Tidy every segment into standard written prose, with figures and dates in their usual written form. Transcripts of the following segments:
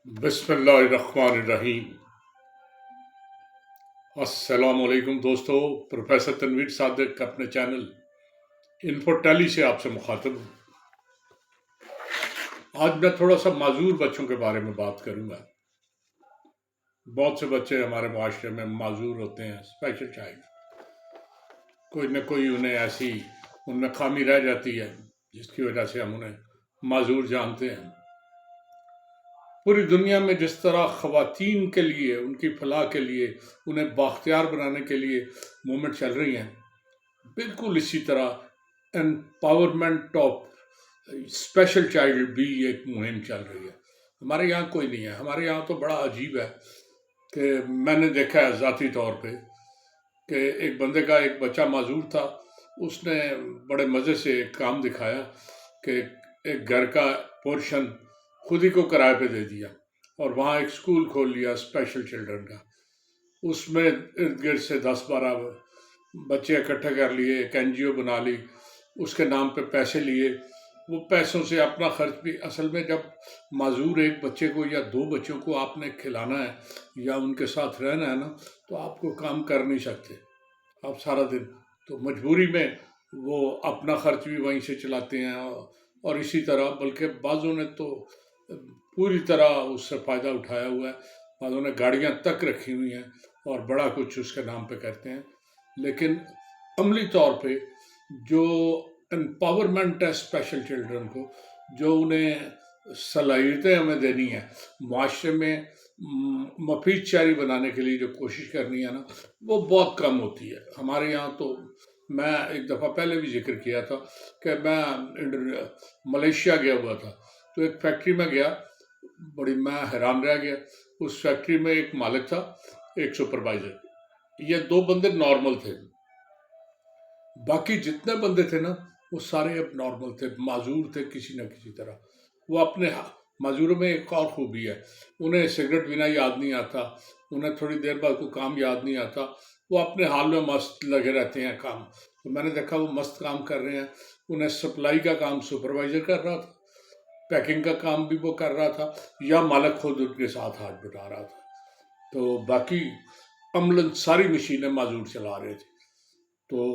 بسم اللہ الرحمن الرحیم۔ السلام علیکم دوستو، پروفیسر تنویر صادق اپنے چینل انفو ٹیلی سے آپ سے مخاطب ہوں۔ آج میں تھوڑا سا معذور بچوں کے بارے میں بات کروں گا۔ بہت سے بچے ہمارے معاشرے میں معذور ہوتے ہیں، اسپیشل چائلڈ، کوئی نہ کوئی انہیں ایسی ان میں خامی رہ جاتی ہے جس کی وجہ سے ہم انہیں معذور جانتے ہیں۔ پوری دنیا میں جس طرح خواتین کے لیے، ان کی فلاح کے لیے، انہیں بااختیار بنانے کے لیے موومنٹ چل رہی ہیں، بالکل اسی طرح امپاورمنٹ آف اسپیشل چائلڈ بھی ایک مہم چل رہی ہے۔ ہمارے یہاں کوئی نہیں ہے۔ ہمارے یہاں تو بڑا عجیب ہے کہ میں نے دیکھا ہے ذاتی طور پہ کہ ایک بندے کا ایک بچہ معذور تھا، اس نے بڑے مزے سے ایک کام دکھایا کہ ایک گھر کا پورشن خود ہی کو کرائے پہ دے دیا اور وہاں ایک سکول کھول لیا اسپیشل چلڈرن کا۔ اس میں ارد گرد سے 10-12 بچے اکٹھے کر لیے، ایک این جی او بنا لی، اس کے نام پہ پیسے لیے۔ وہ پیسوں سے اپنا خرچ بھی، اصل میں جب معذور ایک بچے کو یا 2 بچوں کو آپ نے کھلانا ہے یا ان کے ساتھ رہنا ہے نا، تو آپ کو کام کر نہیں سکتے آپ سارا دن، تو مجبوری میں وہ اپنا خرچ بھی وہیں سے چلاتے ہیں اور اسی طرح، بلکہ بعضوں نے تو پوری طرح اس سے فائدہ اٹھایا ہوا ہے، بعضوں نے گاڑیاں تک رکھی ہوئی ہیں اور بڑا کچھ اس کے نام پہ کرتے ہیں۔ لیکن عملی طور پہ جو امپاورمنٹ ہے اسپیشل چلڈرن کو، جو انہیں صلاحیتیں ہمیں دینی ہیں، معاشرے میں مفید شہری بنانے کے لیے جو کوشش کرنی ہے نا، وہ بہت کم ہوتی ہے۔ ہمارے یہاں تو میں ایک دفعہ پہلے بھی ذکر کیا تھا کہ میں ملیشیا گیا ہوا تھا، تو ایک فیکٹری میں گیا، بڑی میں حیران رہ گیا۔ اس فیکٹری میں ایک مالک تھا، ایک سپروائزر، یہ 2 بندے نارمل تھے، باقی جتنے بندے تھے نا وہ سارے اب نارمل تھے، معذور تھے کسی نہ کسی طرح۔ وہ اپنے معذوروں میں ایک اور خوبی ہے، انہیں سگریٹ پینا یاد نہیں آتا، انہیں تھوڑی دیر بعد کوئی کام یاد نہیں آتا، وہ اپنے حال میں مست لگے رہتے ہیں کام۔ تو میں نے دیکھا وہ مست کام کر رہے ہیں، انہیں سپلائی کا کام سپروائزر کر رہا تھا، پیکنگ کا کام بھی وہ کر رہا تھا، یا مالک خود ان کے ساتھ ہاتھ بٹا رہا تھا، تو باقی عملاً ساری مشینیں معذور چلا رہے تھے۔ تو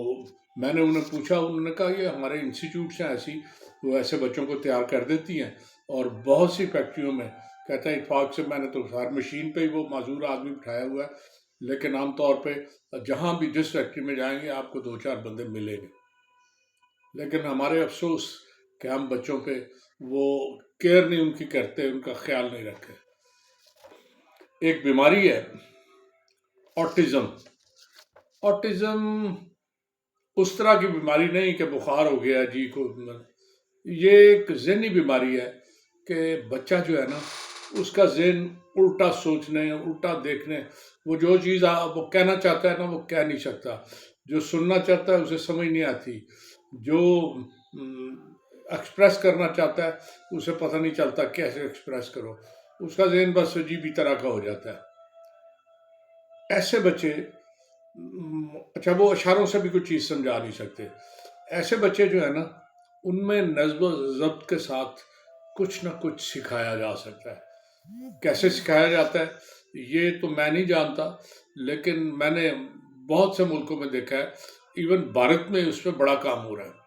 میں نے انہیں پوچھا، انہوں نے کہا یہ ہمارے انسٹیٹیوٹس ہیں ایسی، وہ ایسے بچوں کو تیار کر دیتی ہیں، اور بہت سی فیکٹریوں میں، کہتا ہے اتفاق سے میں نے تو ہر مشین پہ ہی وہ معذور آدمی بٹھایا ہوا ہے، لیکن عام طور پہ جہاں بھی جس فیکٹری میں جائیں گے آپ کو 2-4 بندے ملیں گے۔ لیکن ہمارے افسوس کہ ہم بچوں پہ وہ کیئر نہیں ان کی کرتے، ان کا خیال نہیں رکھتے۔ ایک بیماری ہے آٹزم۔ آٹزم اس طرح کی بیماری نہیں کہ بخار ہو گیا جی کو، یہ ایک ذہنی بیماری ہے کہ بچہ جو ہے نا، اس کا ذہن الٹا سوچنے، الٹا دیکھنے، وہ جو چیز وہ کہنا چاہتا ہے نا وہ کہہ نہیں سکتا، جو سننا چاہتا ہے اسے سمجھ نہیں آتی، جو ایکسپریس کرنا چاہتا ہے اسے پتہ نہیں چلتا کیسے ایکسپریس کرو، اس کا ذہن بس عجیب ہی طرح کا ہو جاتا ہے۔ ایسے بچے، اچھا وہ اشاروں سے بھی کچھ چیز سمجھا نہیں سکتے، ایسے بچے جو ہے نا، ان میں نظم و ضبط کے ساتھ کچھ نہ کچھ سکھایا جا سکتا ہے۔ کیسے سکھایا جاتا ہے یہ تو میں نہیں جانتا، لیکن میں نے بہت سے ملکوں میں دیکھا ہے، ایون بھارت میں اس پہ بڑا کام ہو رہا ہے،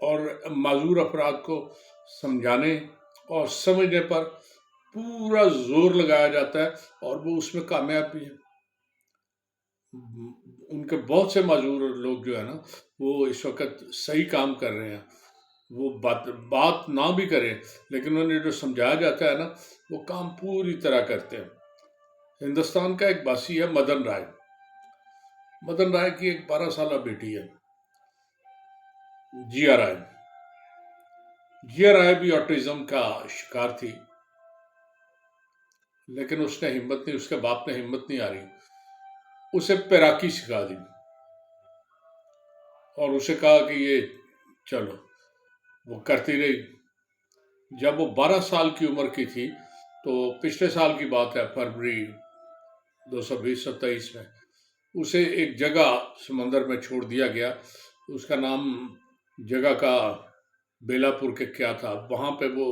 اور معذور افراد کو سمجھانے اور سمجھنے پر پورا زور لگایا جاتا ہے، اور وہ اس میں کامیاب بھی ہیں۔ ان کے بہت سے معذور لوگ جو ہے نا، وہ اس وقت صحیح کام کر رہے ہیں، وہ بات نہ بھی کریں لیکن انہیں جو سمجھایا جاتا ہے نا وہ کام پوری طرح کرتے ہیں۔ ہندوستان کا ایک باسی ہے مدن رائے، مدن رائے کی ایک 12 سالہ بیٹی ہے، جیا رائے۔ جیا رائے بھی آٹزم کا شکار تھی، لیکن اس نے ہمت نہیں، اس کے باپ نے ہمت نہیں ہاری، اسے پیراکی سکھا دی اور اسے کہا کہ یہ چلو، وہ کرتی رہی۔ جب وہ 12 سال کی عمر کی تھی تو پچھلے سال کی بات ہے، فروری 2027 میں اسے ایک جگہ سمندر میں چھوڑ دیا گیا، اس کا نام جگہ کا بیلا پور کے کیا تھا، وہاں پہ وہ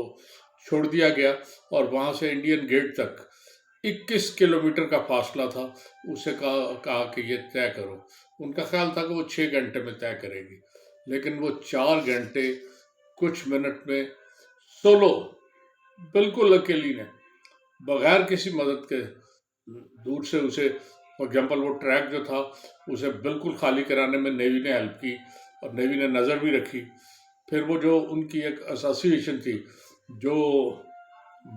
چھوڑ دیا گیا اور وہاں سے انڈین گیٹ تک 21 کلومیٹر کا فاصلہ تھا. اسے کہا کہ یہ طے کرو. ان کا خیال تھا کہ وہ 6 گھنٹے میں طے کرے گی، لیکن وہ 4 گھنٹے کچھ منٹ میں سولو، بالکل اکیلی نے، بغیر کسی مدد کے، دور سے اسے، فار ایگزامپل وہ ٹریک جو تھا اسے بالکل خالی کرانے میں نیوی نے ہیلپ کی اور نیوی نے نظر بھی رکھی. پھر وہ جو ان کی ایک ایسوسیشن تھی جو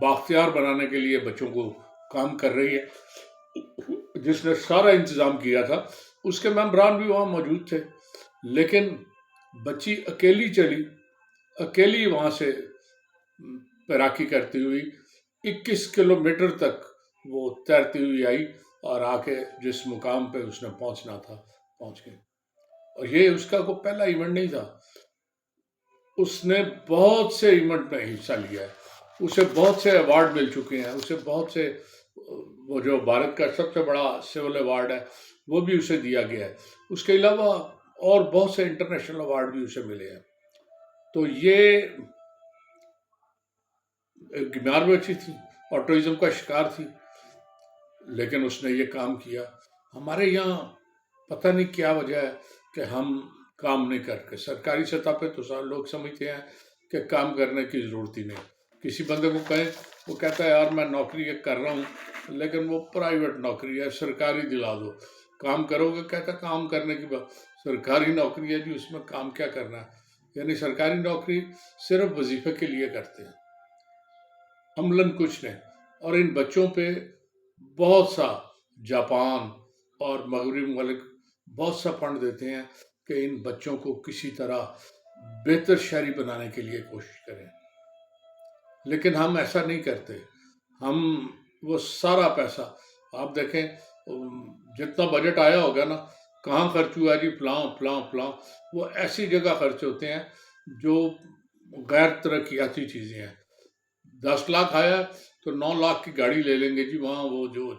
بااختیار بنانے کے لیے بچوں کو کام کر رہی ہے، جس نے سارا انتظام کیا تھا، اس کے ممبران بھی وہاں موجود تھے. لیکن بچی اکیلی چلی، اکیلی وہاں سے تیراکی کرتی ہوئی 21 کلومیٹر تک وہ تیرتی ہوئی آئی اور آ کے جس مقام پہ اس نے پہنچنا تھا پہنچ گئی. اور یہ اس کا کوئی پہلا ایونٹ نہیں تھا، اس نے بہت سے ایونٹ میں حصہ لیا ہے. اسے بہت سے ایوارڈ مل چکے ہیں، اسے بہت سے، وہ جو بھارت کا سب سے بڑا سول ایوارڈ ہے وہ بھی اسے دیا گیا ہے. اس کے علاوہ اور بہت سے انٹرنیشنل ایوارڈ بھی اسے ملے ہیں. تو یہ 11 بچی تھی، آٹوزم کا شکار تھی، لیکن اس نے یہ کام کیا. ہمارے یہاں پتہ نہیں کیا وجہ ہے کہ ہم کام نہیں کرتے. سرکاری سطح پہ تو سارے لوگ سمجھتے ہیں کہ کام کرنے کی ضرورت ہی نہیں. کسی بندے کو کہیں، وہ کہتا ہے یار میں نوکری کر رہا ہوں، لیکن وہ پرائیویٹ نوکری ہے، سرکاری دلا دو. کام کرو گے؟ کہتا کام کرنے کی بات، سرکاری نوکری ہے جی، اس میں کام کیا کرنا ہے؟ یعنی سرکاری نوکری صرف وظیفے کے لیے کرتے ہیں، عملاً کچھ نہیں. اور ان بچوں پہ بہت سا جاپان اور مغربی ممالک بہت سا فنڈ دیتے ہیں کہ ان بچوں کو کسی طرح بہتر شہری بنانے کے لیے کوشش کریں. لیکن ہم ایسا نہیں کرتے. ہم وہ سارا پیسہ، آپ دیکھیں جتنا بجٹ آیا ہوگا نا، کہاں خرچ ہوا جی؟ فلاں فلاں فلاں. وہ ایسی جگہ خرچ ہوتے ہیں جو غیر ترقیاتی چیزیں ہیں. 10 لاکھ آیا تو 9 لاکھ کی گاڑی لے لیں گے جی، وہاں وہ جو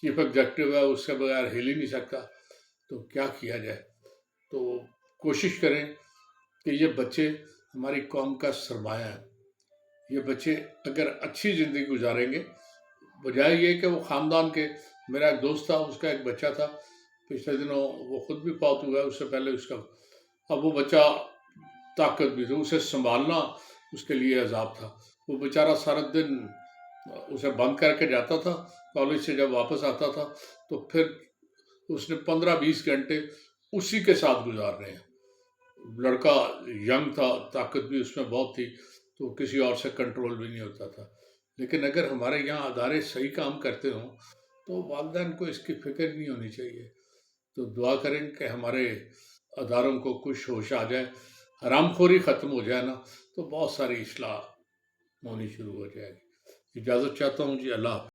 چیف ایگزیکٹو ہے اس کے بغیر ہل ہی نہیں سکتا. تو کیا کیا جائے؟ تو کوشش کریں کہ یہ بچے ہماری قوم کا سرمایہ ہیں. یہ بچے اگر اچھی زندگی گزاریں گے، بجائے یہ کہ وہ خاندان کے، میرا ایک دوست تھا، اس کا ایک بچہ تھا، پچھلے دنوں وہ خود بھی فوت ہوا ہے، اس سے پہلے اس کا، اب وہ بچہ طاقت بھی تھا، اسے سنبھالنا اس کے لیے عذاب تھا. وہ بیچارہ سارا دن اسے بند کر کے جاتا تھا، کالج سے جب واپس آتا تھا تو پھر اس نے 15-20 گھنٹے اسی کے ساتھ گزار رہے ہیں. لڑکا ینگ تھا، طاقت بھی اس میں بہت تھی، تو کسی اور سے کنٹرول بھی نہیں ہوتا تھا. لیکن اگر ہمارے یہاں ادارے صحیح کام کرتے ہوں تو والدین کو اس کی فکر نہیں ہونی چاہیے. تو دعا کریں کہ ہمارے اداروں کو کچھ ہوش آ جائے، حرام خوری ختم ہو جائے نا، تو بہت ساری اصلاح ہونی شروع ہو جائے گی. اجازت چاہتا ہوں جی، اللہ حافظ.